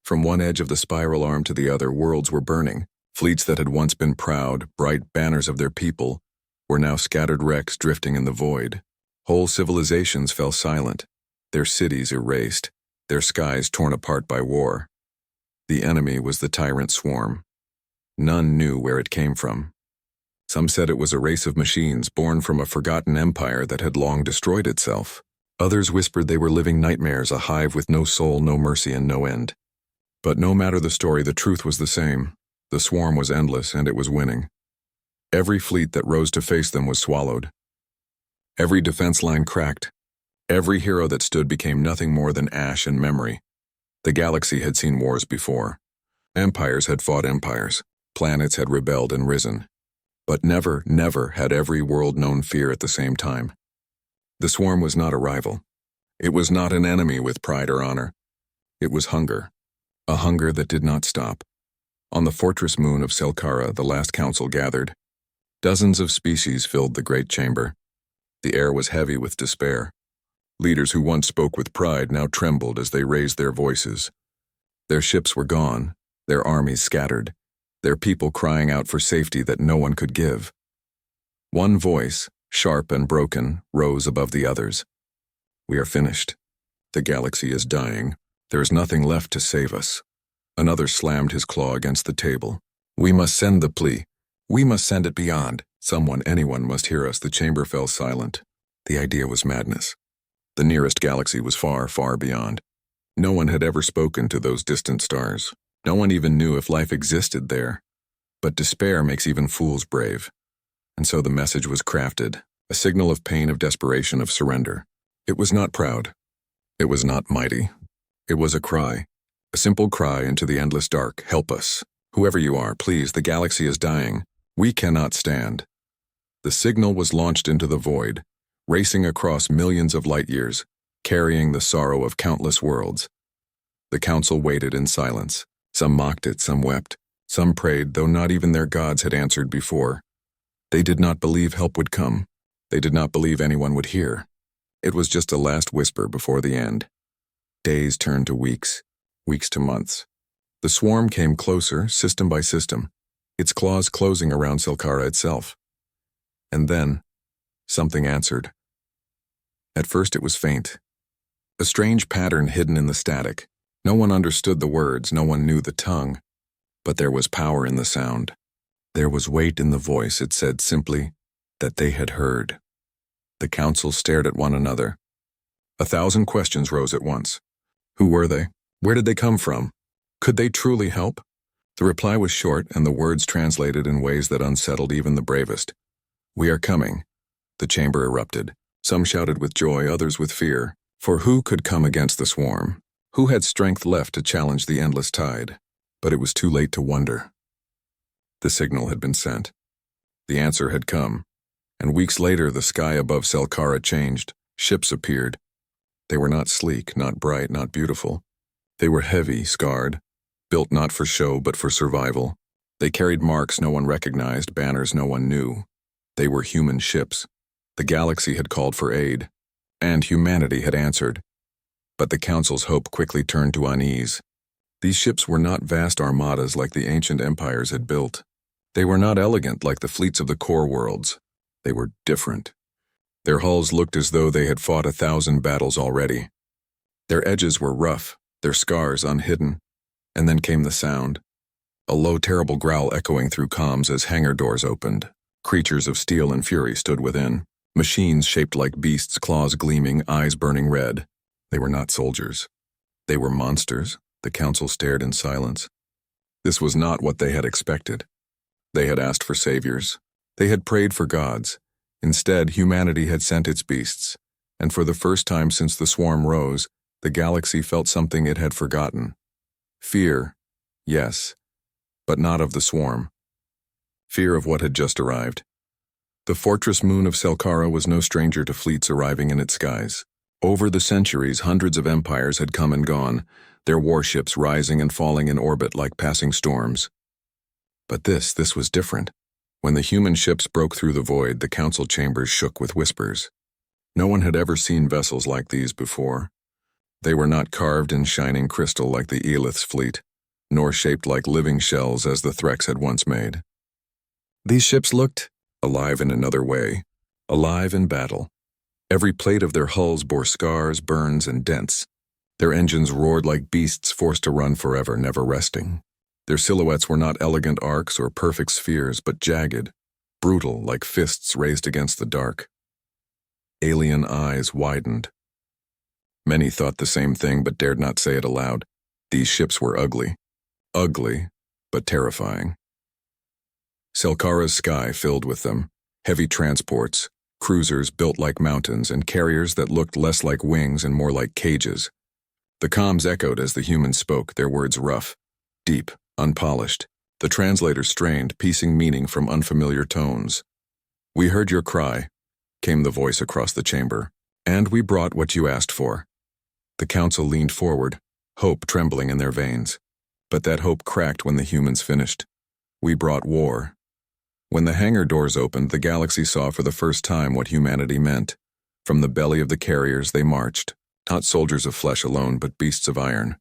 From one edge of the spiral arm to the other, worlds were burning. Fleets that had once been proud, bright banners of their people were now scattered wrecks drifting in the void. Whole civilizations fell silent, their cities erased, their skies torn apart by war. The enemy was the tyrant swarm. None knew where it came from. Some said it was a race of machines born from a forgotten empire that had long destroyed itself. Others whispered they were living nightmares, a hive with no soul, no mercy, and no end. But no matter the story, the truth was the same. The swarm was endless, and it was winning. Every fleet that rose to face them was swallowed. Every defense line cracked. Every hero that stood became nothing more than ash and memory. The galaxy had seen wars before. Empires had fought empires. Planets had rebelled and risen. But never, never had every world known fear at the same time. The swarm was not a rival. It was not an enemy with pride or honor. It was hunger. A hunger that did not stop. On the fortress moon of Selkara, the last council gathered. Dozens of species filled the great chamber. The air was heavy with despair. Leaders who once spoke with pride now trembled as they raised their voices. Their ships were gone, their armies scattered, their people crying out for safety that no one could give. One voice, sharp and broken, rose above the others. "We are finished. The galaxy is dying. There is nothing left to save us." Another slammed his claw against the table. "We must send the plea. We must send it beyond. Someone, anyone must hear us." The chamber fell silent. The idea was madness. The nearest galaxy was far, far beyond. No one had ever spoken to those distant stars. No one even knew if life existed there. But despair makes even fools brave. And so the message was crafted, a signal of pain, of desperation, of surrender. It was not proud. It was not mighty. It was a cry, a simple cry into the endless dark. "Help us. Whoever you are, please, the galaxy is dying. We cannot stand." The signal was launched into the void, racing across millions of light years, carrying the sorrow of countless worlds. The council waited in silence. Some mocked it, some wept, some prayed, though not even their gods had answered before. They did not believe help would come. They did not believe anyone would hear. It was just a last whisper before the end. Days turned to weeks, weeks to months. The swarm came closer, system by system, its claws closing around Selkara itself. And then, something answered. At first it was faint, a strange pattern hidden in the static. No one understood the words, no one knew the tongue, but there was power in the sound. There was weight in the voice. It said simply that they had heard. The council stared at one another. 1,000 questions rose at once. Who were they? Where did they come from? Could they truly help? The reply was short, and the words translated in ways that unsettled even the bravest. "We are coming." The chamber erupted. Some shouted with joy, others with fear. For who could come against the swarm? Who had strength left to challenge the endless tide? But it was too late to wonder. The signal had been sent. The answer had come. And weeks later, the sky above Selkara changed. Ships appeared. They were not sleek, not bright, not beautiful. They were heavy, scarred, built not for show but for survival. They carried marks no one recognized, banners no one knew. They were human ships. The galaxy had called for aid, and humanity had answered. But the council's hope quickly turned to unease. These ships were not vast armadas like the ancient empires had built. They were not elegant like the fleets of the core worlds. They were different. Their hulls looked as though they had fought 1,000 battles already. Their edges were rough, their scars unhidden. And then came the sound. A low, terrible growl echoing through comms as hangar doors opened. Creatures of steel and fury stood within. Machines shaped like beasts, claws gleaming, eyes burning red. They were not soldiers. They were monsters. The council stared in silence. This was not what they had expected. They had asked for saviors. They had prayed for gods. Instead, humanity had sent its beasts. And for the first time since the swarm rose, the galaxy felt something it had forgotten. Fear, yes, but not of the swarm. Fear of what had just arrived. The fortress moon of Selkara was no stranger to fleets arriving in its skies. Over the centuries, hundreds of empires had come and gone, their warships rising and falling in orbit like passing storms. But this was different. When the human ships broke through the void, the council chambers shook with whispers. No one had ever seen vessels like these before. They were not carved in shining crystal like the Elith's fleet, nor shaped like living shells as the Threx had once made. These ships looked alive in another way, alive in battle. Every plate of their hulls bore scars, burns, and dents. Their engines roared like beasts forced to run forever, never resting. Their silhouettes were not elegant arcs or perfect spheres, but jagged, brutal, like fists raised against the dark. Alien eyes widened. Many thought the same thing, but dared not say it aloud. These ships were ugly. Ugly, but terrifying. Selkara's sky filled with them, heavy transports, cruisers built like mountains, and carriers that looked less like wings and more like cages. The comms echoed as the humans spoke, their words rough, deep, unpolished. The translator strained, piecing meaning from unfamiliar tones. "We heard your cry," came the voice across the chamber, "and we brought what you asked for." The council leaned forward, hope trembling in their veins. But that hope cracked when the humans finished. "We brought war." When the hangar doors opened, the galaxy saw for the first time what humanity meant. From the belly of the carriers they marched, not soldiers of flesh alone, but beasts of iron.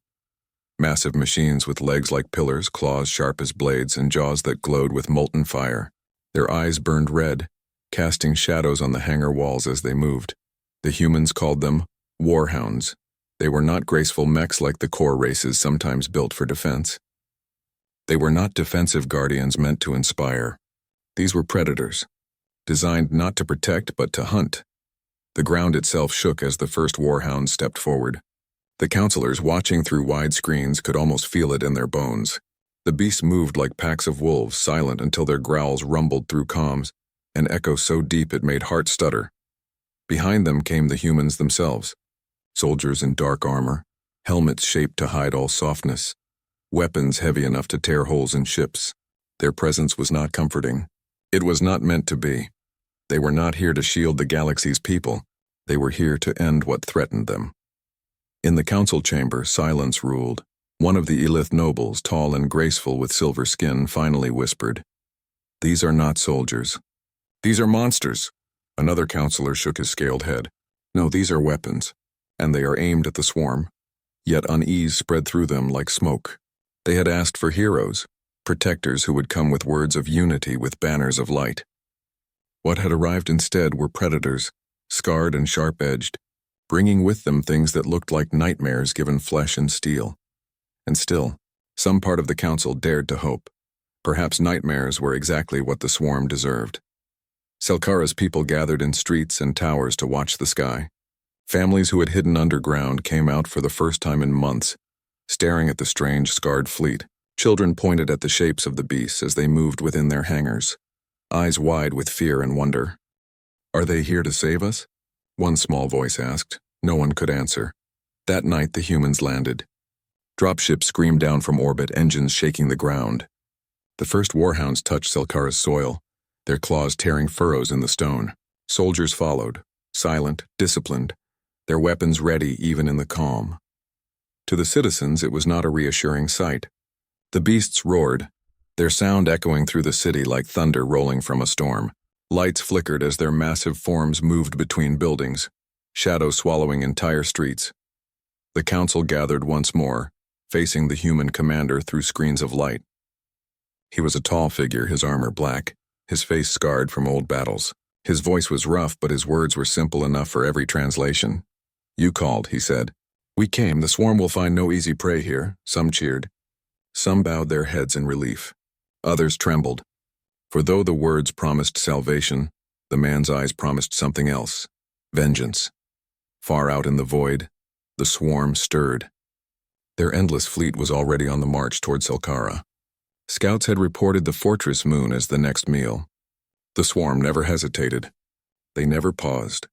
Massive machines with legs like pillars, claws sharp as blades, and jaws that glowed with molten fire. Their eyes burned red, casting shadows on the hangar walls as they moved. The humans called them warhounds. They were not graceful mechs like the core races sometimes built for defense. They were not defensive guardians meant to inspire. These were predators, designed not to protect but to hunt. The ground itself shook as the first warhound stepped forward. The counselors watching through wide screens could almost feel it in their bones. The beasts moved like packs of wolves, silent until their growls rumbled through comms, an echo so deep it made hearts stutter. Behind them came the humans themselves, soldiers in dark armor, helmets shaped to hide all softness, weapons heavy enough to tear holes in ships. Their presence was not comforting. It was not meant to be. They were not here to shield the galaxy's people. They were here to end what threatened them. In the council chamber, silence ruled. One of the Elith nobles, tall and graceful with silver skin, finally whispered, "These are not soldiers. These are monsters." Another counselor shook his scaled head. "No, these are weapons, and they are aimed at the swarm." Yet unease spread through them like smoke. They had asked for heroes, protectors who would come with words of unity, with banners of light. What had arrived instead were predators, scarred and sharp-edged, bringing with them things that looked like nightmares given flesh and steel. And still, some part of the council dared to hope. Perhaps nightmares were exactly what the swarm deserved. Selkara's people gathered in streets and towers to watch the sky. Families who had hidden underground came out for the first time in months, staring at the strange, scarred fleet. Children pointed at the shapes of the beasts as they moved within their hangars, eyes wide with fear and wonder. "Are they here to save us?" one small voice asked. No one could answer. That night the humans landed. Dropships screamed down from orbit, engines shaking the ground. The first warhounds touched Selkara's soil, their claws tearing furrows in the stone. Soldiers followed, silent, disciplined, their weapons ready even in the calm. To the citizens it was not a reassuring sight. The beasts roared, their sound echoing through the city like thunder rolling from a storm. Lights flickered as their massive forms moved between buildings, shadows swallowing entire streets. The council gathered once more, facing the human commander through screens of light. He was a tall figure, his armor black, his face scarred from old battles. His voice was rough, but his words were simple enough for every translation. "You called," he said. "We came. The swarm will find no easy prey here." Some cheered. Some bowed their heads in relief. Others trembled. For though the words promised salvation, the man's eyes promised something else. Vengeance. Far out in the void, the swarm stirred. Their endless fleet was already on the march toward Selkara. Scouts had reported the fortress moon as the next meal. The swarm never hesitated. They never paused.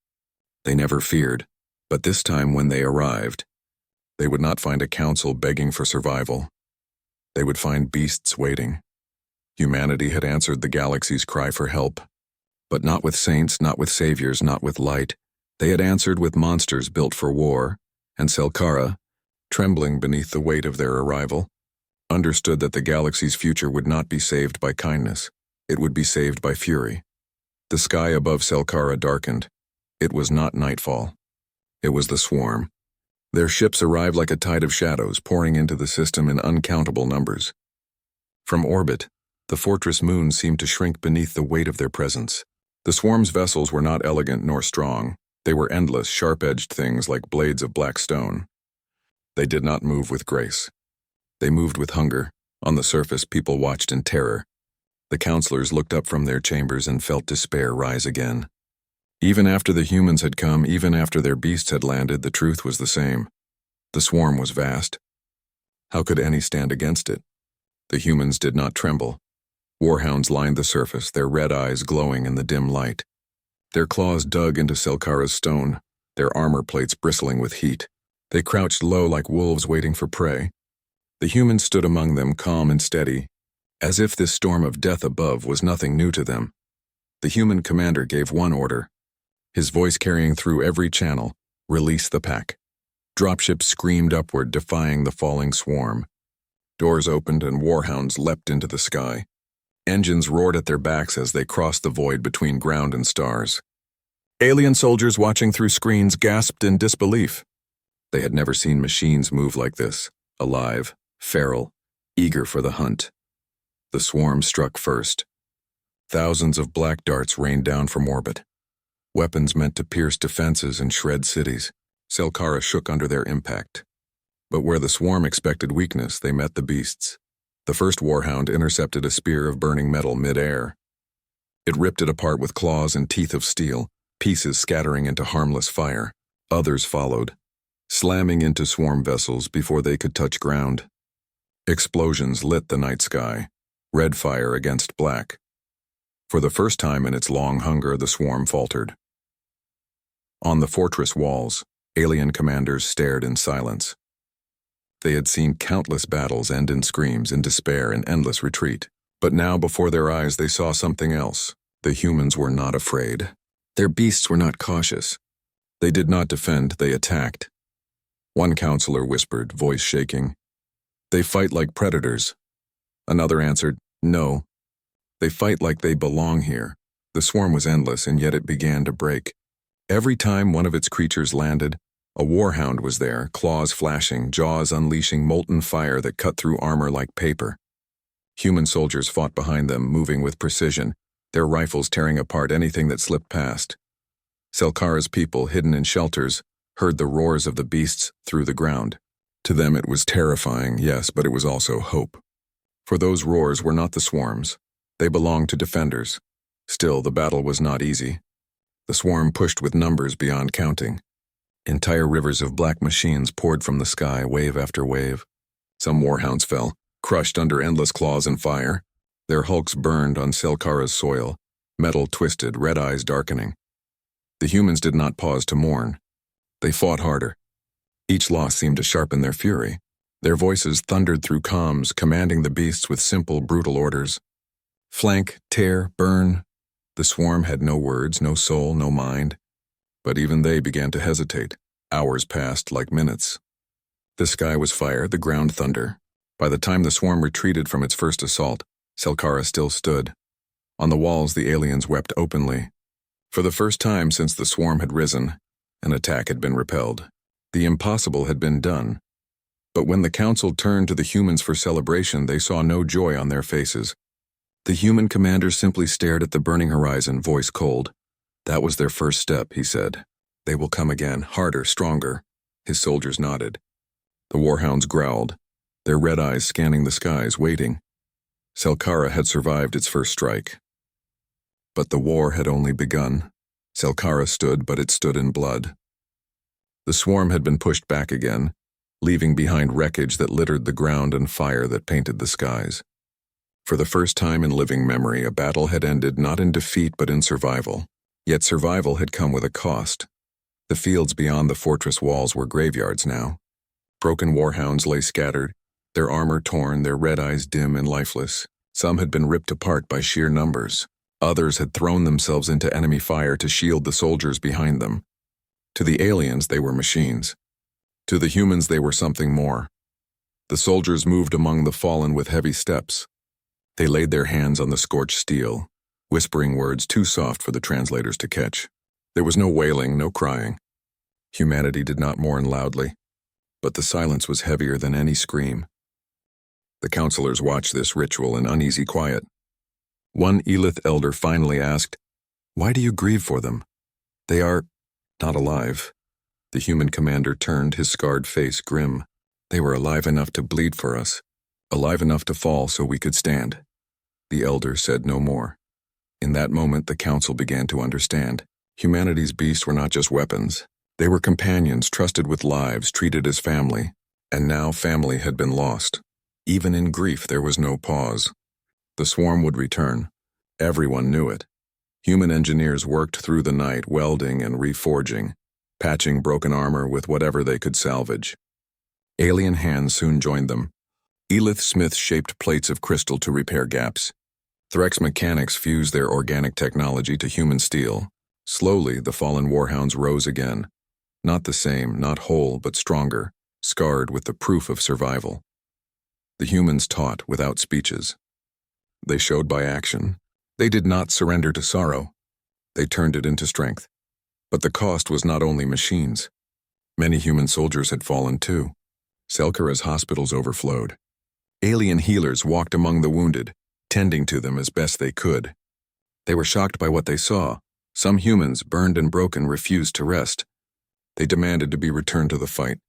They never feared. But this time when they arrived, they would not find a council begging for survival. They would find beasts waiting. Humanity had answered the galaxy's cry for help. But not with saints, not with saviors, not with light. They had answered with monsters built for war, and Selkara, trembling beneath the weight of their arrival, understood that the galaxy's future would not be saved by kindness. It would be saved by fury. The sky above Selkara darkened. It was not nightfall. It was the swarm. Their ships arrived like a tide of shadows pouring into the system in uncountable numbers. From orbit, the fortress moons seemed to shrink beneath the weight of their presence. The swarm's vessels were not elegant nor strong. They were endless, sharp-edged things like blades of black stone. They did not move with grace. They moved with hunger. On the surface, people watched in terror. The counselors looked up from their chambers and felt despair rise again. Even after the humans had come, even after their beasts had landed, the truth was the same. The swarm was vast. How could any stand against it? The humans did not tremble. Warhounds lined the surface, their red eyes glowing in the dim light. Their claws dug into Selkara's stone, their armor plates bristling with heat. They crouched low like wolves waiting for prey. The humans stood among them, calm and steady, as if this storm of death above was nothing new to them. The human commander gave one order, his voice carrying through every channel: release the pack. Dropships screamed upward, defying the falling swarm. Doors opened and warhounds leapt into the sky. Engines roared at their backs as they crossed the void between ground and stars. Alien soldiers watching through screens gasped in disbelief. They had never seen machines move like this, alive, feral, eager for the hunt. The swarm struck first. Thousands of black darts rained down from orbit. Weapons meant to pierce defenses and shred cities. Selkara shook under their impact. But where the swarm expected weakness, they met the beasts. The first warhound intercepted a spear of burning metal mid-air. It ripped it apart with claws and teeth of steel, pieces scattering into harmless fire. Others followed, slamming into swarm vessels before they could touch ground. Explosions lit the night sky, red fire against black. For the first time in its long hunger, the swarm faltered. On the fortress walls, alien commanders stared in silence. They had seen countless battles end in screams, in despair, in endless retreat. But now before their eyes they saw something else. The humans were not afraid. Their beasts were not cautious. They did not defend, they attacked. One counselor whispered, voice shaking, "They fight like predators." Another answered, "No. They fight like they belong here." The swarm was endless, and yet it began to break. Every time one of its creatures landed, a warhound was there, claws flashing, jaws unleashing molten fire that cut through armor like paper. Human soldiers fought behind them, moving with precision, their rifles tearing apart anything that slipped past. Selkara's people, hidden in shelters, heard the roars of the beasts through the ground. To them it was terrifying, yes, but it was also hope. For those roars were not the swarms. They belonged to defenders. Still, the battle was not easy. The swarm pushed with numbers beyond counting. Entire rivers of black machines poured from the sky, wave after wave. Some warhounds fell, crushed under endless claws and fire. Their hulks burned on Selkara's soil, metal twisted, red eyes darkening. The humans did not pause to mourn. They fought harder. Each loss seemed to sharpen their fury. Their voices thundered through comms, commanding the beasts with simple, brutal orders. Flank, tear, burn. The swarm had no words, no soul, no mind. But even they began to hesitate. Hours passed like minutes. The sky was fire, the ground thunder. By the time the swarm retreated from its first assault, Selkara still stood. On the walls, the aliens wept openly. For the first time since the swarm had risen, an attack had been repelled. The impossible had been done. But when the council turned to the humans for celebration, they saw no joy on their faces. The human commander simply stared at the burning horizon, voice cold. "That was their first step," he said. "They will come again, harder, stronger." His soldiers nodded. The warhounds growled, their red eyes scanning the skies, waiting. Selkara had survived its first strike. But the war had only begun. Selkara stood, but it stood in blood. The swarm had been pushed back again, leaving behind wreckage that littered the ground and fire that painted the skies. For the first time in living memory, a battle had ended not in defeat but in survival. Yet survival had come with a cost. The fields beyond the fortress walls were graveyards now. Broken warhounds lay scattered, their armor torn, their red eyes dim and lifeless. Some had been ripped apart by sheer numbers. Others had thrown themselves into enemy fire to shield the soldiers behind them. To the aliens, they were machines. To the humans, they were something more. The soldiers moved among the fallen with heavy steps. They laid their hands on the scorched steel, whispering words too soft for the translators to catch. There was no wailing, no crying. Humanity did not mourn loudly. but the silence was heavier than any scream. The counselors watched this ritual in uneasy quiet. One Elith elder finally asked, "Why do you grieve for them? They are not alive." The human commander turned, his scarred face grim. "They were alive enough to bleed for us, alive enough to fall so we could stand." The elder said no more. In that moment, the council began to understand. Humanity's beasts were not just weapons. They were companions trusted with lives, treated as family. And now family had been lost. Even in grief, there was no pause. The swarm would return. Everyone knew it. Human engineers worked through the night, welding and reforging, patching broken armor with whatever they could salvage. Alien hands soon joined them. Elith Smith shaped plates of crystal to repair gaps. Threx mechanics fused their organic technology to human steel. Slowly, the fallen warhounds rose again. Not the same, not whole, but stronger, scarred with the proof of survival. The humans taught without speeches. They showed by action. They did not surrender to sorrow. They turned it into strength. But the cost was not only machines. Many human soldiers had fallen too. Selkara's hospitals overflowed. Alien healers walked among the wounded, tending to them as best they could. They were shocked by what they saw. Some humans, burned and broken, refused to rest. They demanded to be returned to the fight.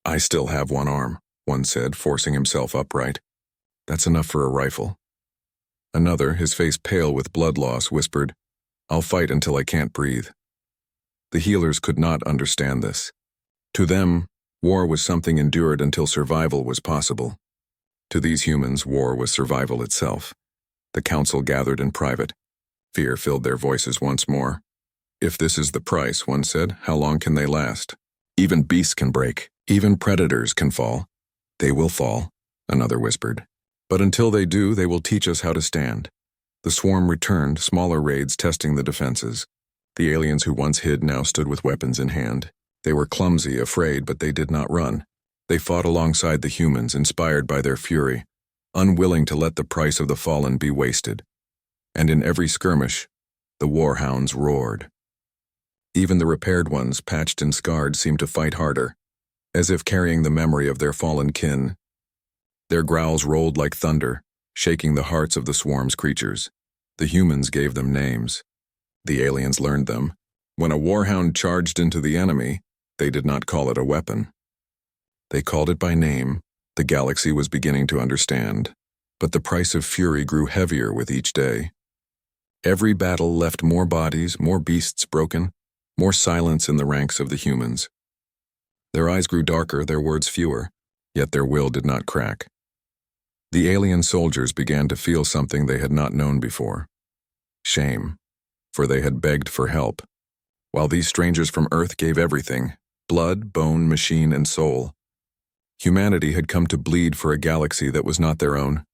"I still have one arm," one said, forcing himself upright. "That's enough for a rifle." Another, his face pale with blood loss, whispered, "I'll fight until I can't breathe." The healers could not understand this. To them, war was something endured until survival was possible. To these humans, war was survival itself. The council gathered in private. Fear filled their voices once more. "If this is the price," one said, "how long can they last? Even beasts can break. Even predators can fall." "They will fall," another whispered. "But until they do, they will teach us how to stand." The swarm returned, smaller raids testing the defenses. The aliens who once hid now stood with weapons in hand. They were clumsy, afraid, but they did not run. They fought alongside the humans, inspired by their fury, unwilling to let the price of the fallen be wasted. And in every skirmish, the warhounds roared. Even the repaired ones, patched and scarred, seemed to fight harder, as if carrying the memory of their fallen kin. Their growls rolled like thunder, shaking the hearts of the swarm's creatures. The humans gave them names. The aliens learned them. When a warhound charged into the enemy, they did not call it a weapon. They called it by name. The galaxy was beginning to understand, but the price of fury grew heavier with each day. Every battle left more bodies, more beasts broken, more silence in the ranks of the humans. Their eyes grew darker, their words fewer, yet their will did not crack. The alien soldiers began to feel something they had not known before. Shame, for they had begged for help, while these strangers from Earth gave everything: blood, bone, machine, and soul. Humanity had come to bleed for a galaxy that was not their own.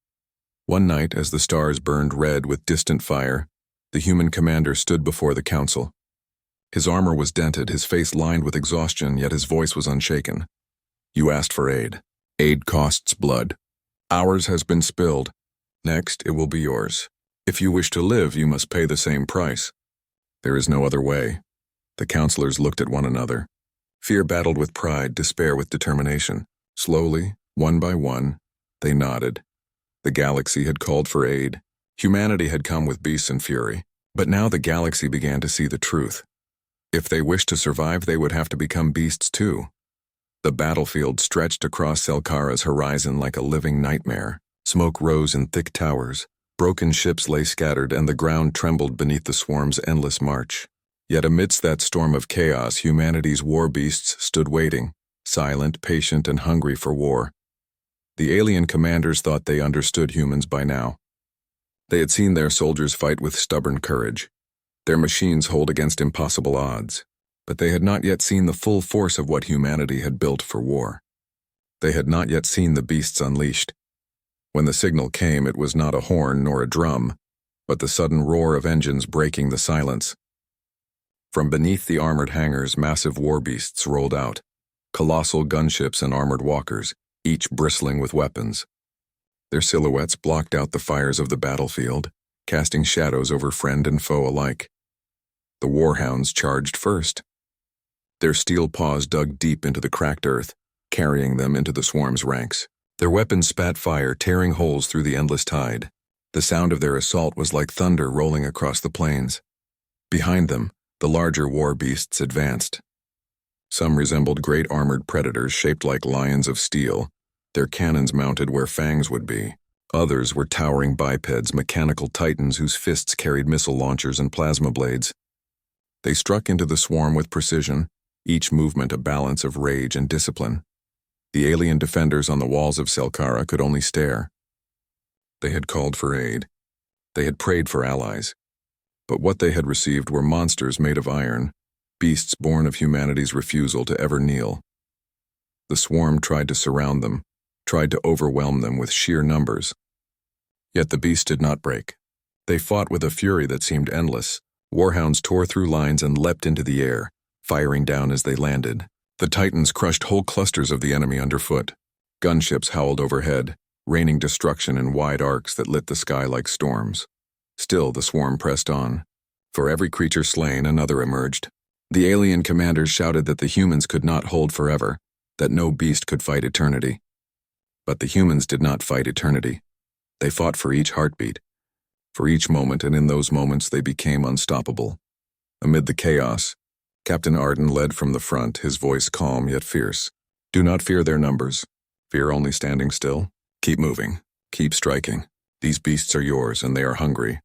One night, as the stars burned red with distant fire, the human commander stood before the council. His armor was dented, his face lined with exhaustion, yet his voice was unshaken. "You asked for aid. Aid costs blood. Ours has been spilled. Next, it will be yours. If you wish to live, you must pay the same price. There is no other way." The counselors looked at one another. Fear battled with pride, despair with determination. Slowly, one by one, they nodded. The galaxy had called for aid. Humanity had come with beasts and fury. But now the galaxy began to see the truth. If they wished to survive, they would have to become beasts too. The battlefield stretched across Selkara's horizon like a living nightmare. Smoke rose in thick towers. Broken ships lay scattered, and the ground trembled beneath the swarm's endless march. Yet amidst that storm of chaos, humanity's war beasts stood waiting, silent, patient, and hungry for war. The alien commanders thought they understood humans by now. They had seen their soldiers fight with stubborn courage, their machines hold against impossible odds, but they had not yet seen the full force of what humanity had built for war. They had not yet seen the beasts unleashed. When the signal came, it was not a horn nor a drum, but the sudden roar of engines breaking the silence. From beneath the armored hangars, massive war beasts rolled out, colossal gunships and armored walkers, each bristling with weapons. Their silhouettes blocked out the fires of the battlefield, casting shadows over friend and foe alike. The warhounds charged first. Their steel paws dug deep into the cracked earth, carrying them into the swarm's ranks. Their weapons spat fire, tearing holes through the endless tide. The sound of their assault was like thunder rolling across the plains. Behind them, the larger war beasts advanced. Some resembled great armored predators shaped like lions of steel, their cannons mounted where fangs would be. Others were towering bipeds, mechanical titans whose fists carried missile launchers and plasma blades. They struck into the swarm with precision, each movement a balance of rage and discipline. The alien defenders on the walls of Selkara could only stare. They had called for aid. They had prayed for allies. But what they had received were monsters made of iron, beasts born of humanity's refusal to ever kneel. The swarm tried to surround them, tried to overwhelm them with sheer numbers. Yet the beasts did not break. They fought with a fury that seemed endless. Warhounds tore through lines and leapt into the air, firing down as they landed. The titans crushed whole clusters of the enemy underfoot. Gunships howled overhead, raining destruction in wide arcs that lit the sky like storms. Still, the swarm pressed on. For every creature slain, another emerged. The alien commanders shouted that the humans could not hold forever, that no beast could fight eternity. But the humans did not fight eternity. They fought for each heartbeat, for each moment, and in those moments they became unstoppable. Amid the chaos, Captain Arden led from the front, his voice calm yet fierce. Do not fear their numbers. Fear only standing still. Keep moving. Keep striking. These beasts are yours, and they are hungry.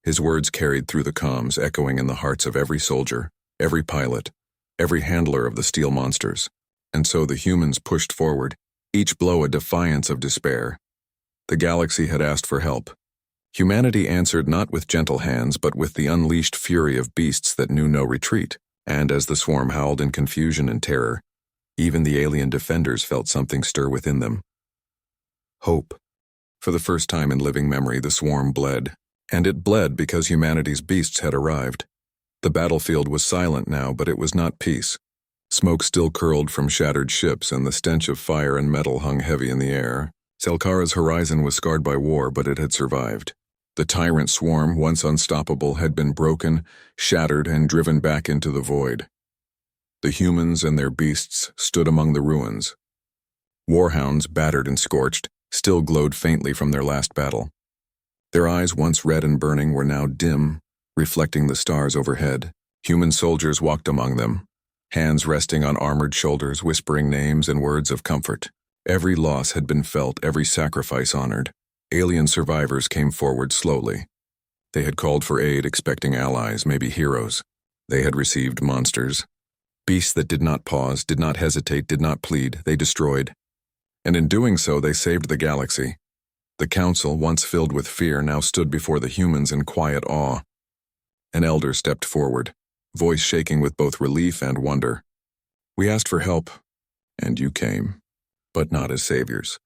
His words carried through the comms, echoing in the hearts of every soldier, every pilot, every handler of the steel monsters. And so the humans pushed forward, each blow a defiance of despair. The galaxy had asked for help. Humanity answered not with gentle hands, but with the unleashed fury of beasts that knew no retreat. And as the swarm howled in confusion and terror, even the alien defenders felt something stir within them. Hope. For the first time in living memory, the swarm bled. And it bled because humanity's beasts had arrived. The battlefield was silent now, but it was not peace. Smoke still curled from shattered ships, and the stench of fire and metal hung heavy in the air. Selkara's horizon was scarred by war, but it had survived. The tyrant swarm, once unstoppable, had been broken, shattered, and driven back into the void. The humans and their beasts stood among the ruins. Warhounds, battered and scorched, still glowed faintly from their last battle. Their eyes, once red and burning, were now dim, reflecting the stars overhead. Human soldiers walked among them, hands resting on armored shoulders, whispering names and words of comfort. Every loss had been felt, every sacrifice honored. Alien survivors came forward slowly. They had called for aid, expecting allies, maybe heroes. They had received monsters. Beasts that did not pause, did not hesitate, did not plead. They destroyed. And in doing so, they saved the galaxy. The council, once filled with fear, now stood before the humans in quiet awe. An elder stepped forward, voice shaking with both relief and wonder. We asked for help, and you came. But not as saviors,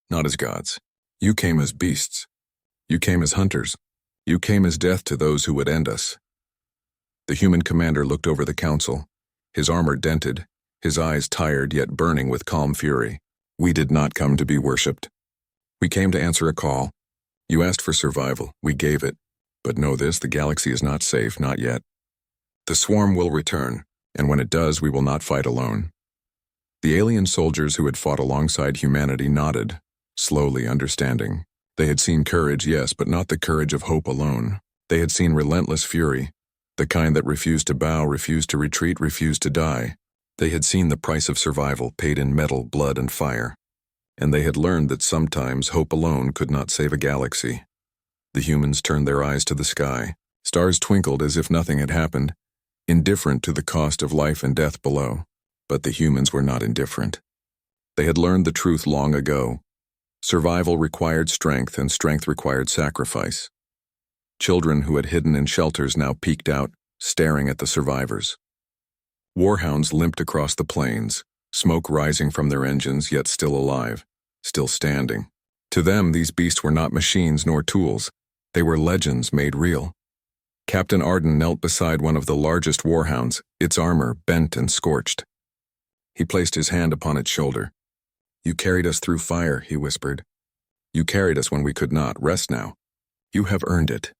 not as gods. You came as beasts. You came as hunters. You came as death to those who would end us. The human commander looked over the council, his armor dented, his eyes tired yet burning with calm fury. We did not come to be worshipped. We came to answer a call. You asked for survival. We gave it. But know this, the galaxy is not safe, not yet. The swarm will return, and when it does, we will not fight alone. The alien soldiers who had fought alongside humanity nodded, slowly understanding. They had seen courage, yes, but not the courage of hope alone. They had seen relentless fury, the kind that refused to bow, refused to retreat, refused to die. They had seen the price of survival paid in metal, blood, and fire. And they had learned that sometimes hope alone could not save a galaxy. The humans turned their eyes to the sky. Stars twinkled as if nothing had happened, indifferent to the cost of life and death below. But the humans were not indifferent. They had learned the truth long ago. Survival required strength, and strength required sacrifice. Children who had hidden in shelters now peeked out, staring at the survivors. Warhounds limped across the plains, smoke rising from their engines, yet still alive, still standing. To them, these beasts were not machines nor tools. They were legends made real. Captain Arden knelt beside one of the largest warhounds, its armor bent and scorched. He placed his hand upon its shoulder. You carried us through fire, he whispered. You carried us when we could not. Rest now. You have earned it.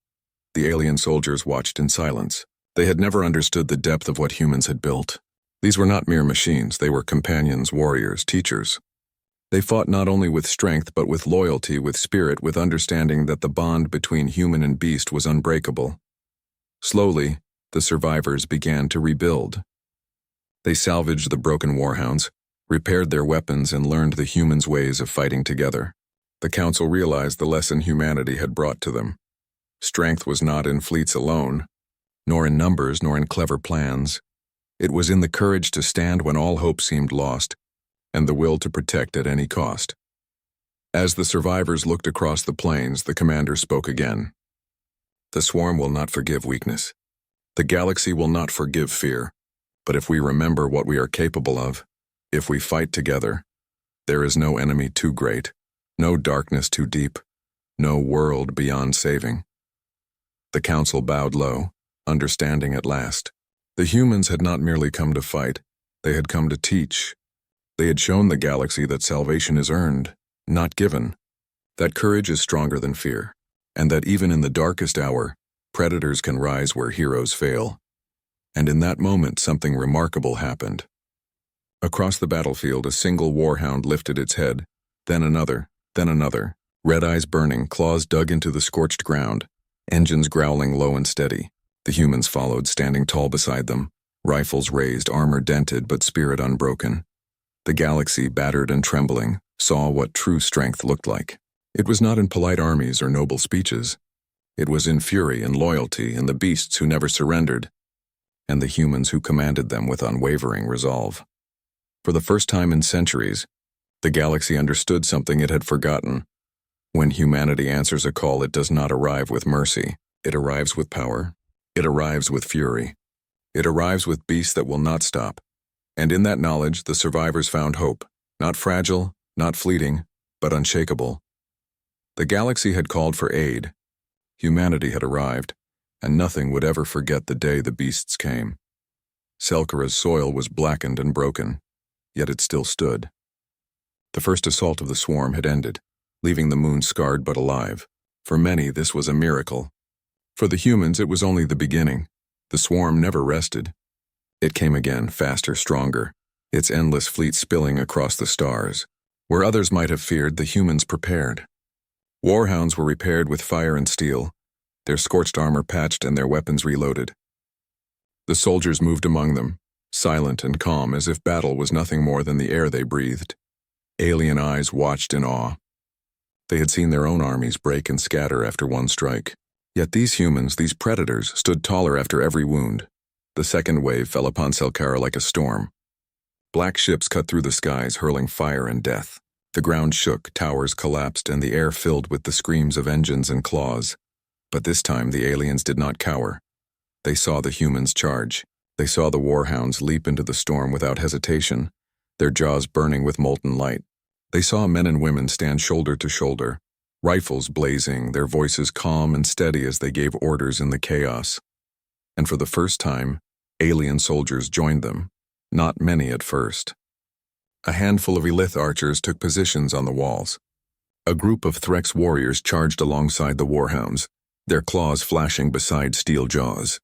The alien soldiers watched in silence. They had never understood the depth of what humans had built. These were not mere machines, they were companions, warriors, teachers. They fought not only with strength but with loyalty, with spirit, with understanding that the bond between human and beast was unbreakable. Slowly, the survivors began to rebuild. They salvaged the broken warhounds, repaired their weapons, and learned the humans' ways of fighting together. The Council realized the lesson humanity had brought to them. Strength was not in fleets alone, nor in numbers, nor in clever plans. It was in the courage to stand when all hope seemed lost, and the will to protect at any cost. As the survivors looked across the plains, the commander spoke again. The swarm will not forgive weakness. The galaxy will not forgive fear. But if we remember what we are capable of, if we fight together, there is no enemy too great, no darkness too deep, no world beyond saving. The council bowed low, understanding at last. The humans had not merely come to fight, they had come to teach. They had shown the galaxy that salvation is earned, not given, that courage is stronger than fear, and that even in the darkest hour, predators can rise where heroes fail. And in that moment, something remarkable happened. Across the battlefield, a single warhound lifted its head, then another, red eyes burning, claws dug into the scorched ground, engines growling low and steady. The humans followed, standing tall beside them, rifles raised, armor dented, but spirit unbroken. The galaxy, battered and trembling, saw what true strength looked like. It was not in polite armies or noble speeches. It was in fury and loyalty, in the beasts who never surrendered, and the humans who commanded them with unwavering resolve. For the first time in centuries, the galaxy understood something it had forgotten. When humanity answers a call, it does not arrive with mercy. It arrives with power. It arrives with fury. It arrives with beasts that will not stop. And in that knowledge, the survivors found hope, not fragile, not fleeting, but unshakable. The galaxy had called for aid. Humanity had arrived, and nothing would ever forget the day the beasts came. Selkara's soil was blackened and broken, yet it still stood. The first assault of the swarm had ended, leaving the moon scarred but alive. For many, this was a miracle. For the humans, it was only the beginning. The swarm never rested. It came again, faster, stronger, its endless fleet spilling across the stars. Where others might have feared, the humans prepared. Warhounds were repaired with fire and steel, their scorched armor patched and their weapons reloaded. The soldiers moved among them, silent and calm, as if battle was nothing more than the air they breathed. Alien eyes watched in awe. They had seen their own armies break and scatter after one strike. Yet these humans, these predators, stood taller after every wound. The second wave fell upon Selkara like a storm. Black ships cut through the skies, hurling fire and death. The ground shook, towers collapsed, and the air filled with the screams of engines and claws. But this time the aliens did not cower. They saw the humans charge. They saw the warhounds leap into the storm without hesitation, their jaws burning with molten light. They saw men and women stand shoulder to shoulder, rifles blazing, their voices calm and steady as they gave orders in the chaos. And for the first time, alien soldiers joined them, not many at first. A handful of Elith archers took positions on the walls. A group of Threx warriors charged alongside the warhounds, their claws flashing beside steel jaws.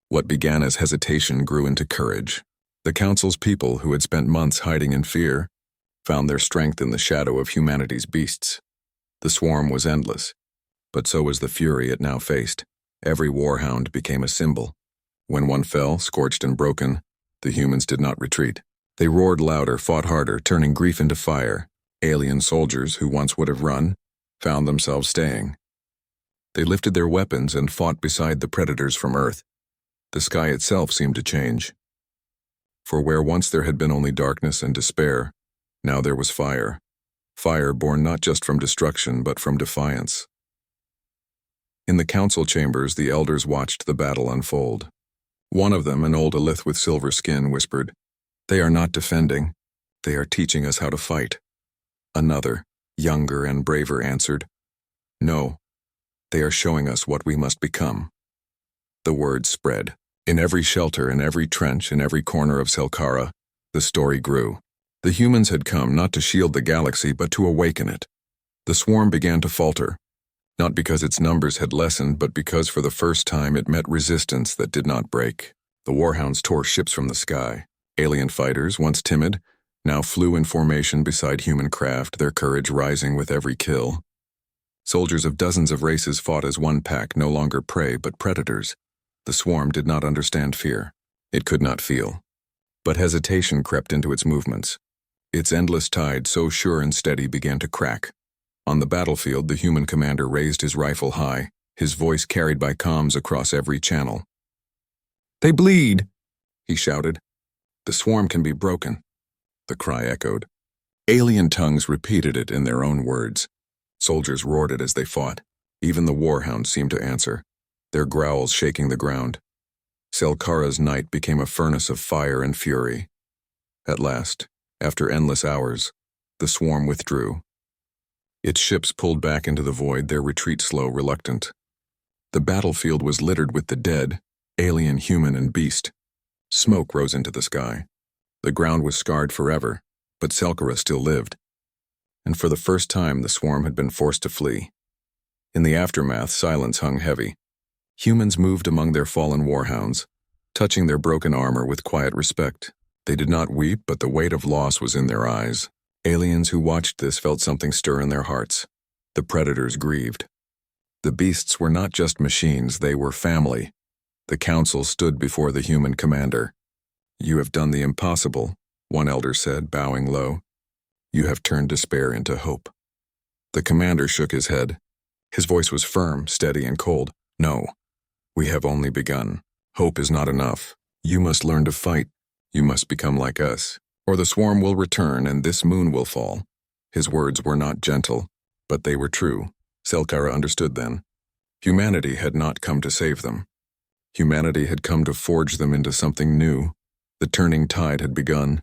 What began as hesitation grew into courage. The Council's people, who had spent months hiding in fear, found their strength in the shadow of humanity's beasts. The swarm was endless, but so was the fury it now faced. Every warhound became a symbol. When one fell, scorched and broken, the humans did not retreat. They roared louder, fought harder, turning grief into fire. Alien soldiers, who once would have run, found themselves staying. They lifted their weapons and fought beside the predators from Earth. The sky itself seemed to change. For where once there had been only darkness and despair, now there was fire. Fire born not just from destruction, but from defiance. In the council chambers, the elders watched the battle unfold. One of them, an old Elith with silver skin, whispered, "They are not defending. They are teaching us how to fight." Another, younger and braver, answered, "No, they are showing us what we must become." The word spread. In every shelter, in every trench, in every corner of Selkara, the story grew. The humans had come not to shield the galaxy, but to awaken it. The swarm began to falter, not because its numbers had lessened, but because for the first time it met resistance that did not break. The warhounds tore ships from the sky. Alien fighters, once timid, now flew in formation beside human craft, their courage rising with every kill. Soldiers of dozens of races fought as one pack, no longer prey but predators. The swarm did not understand fear. It could not feel. But hesitation crept into its movements. Its endless tide, so sure and steady, began to crack. On the battlefield, the human commander raised his rifle high, his voice carried by comms across every channel. "They bleed," he shouted. "The swarm can be broken," the cry echoed. Alien tongues repeated it in their own words. Soldiers roared it as they fought. Even the warhounds seemed to answer, their growls shaking the ground. Selkara's night became a furnace of fire and fury. At last, after endless hours, the swarm withdrew. Its ships pulled back into the void, their retreat slow, reluctant. The battlefield was littered with the dead, alien, human, and beast. Smoke rose into the sky. The ground was scarred forever, but Selkara still lived. And for the first time, the swarm had been forced to flee. In the aftermath, silence hung heavy. Humans moved among their fallen warhounds, touching their broken armor with quiet respect. They did not weep, but the weight of loss was in their eyes. Aliens who watched this felt something stir in their hearts. The predators grieved. The beasts were not just machines, they were family. The council stood before the human commander. "You have done the impossible," one elder said, bowing low. "You have turned despair into hope." The commander shook his head. His voice was firm, steady, and cold. "No, we have only begun. Hope is not enough. You must learn to fight. You must become like us, or the swarm will return and this moon will fall." His words were not gentle, but they were true. Selkara understood then. Humanity had not come to save them. Humanity had come to forge them into something new. The turning tide had begun.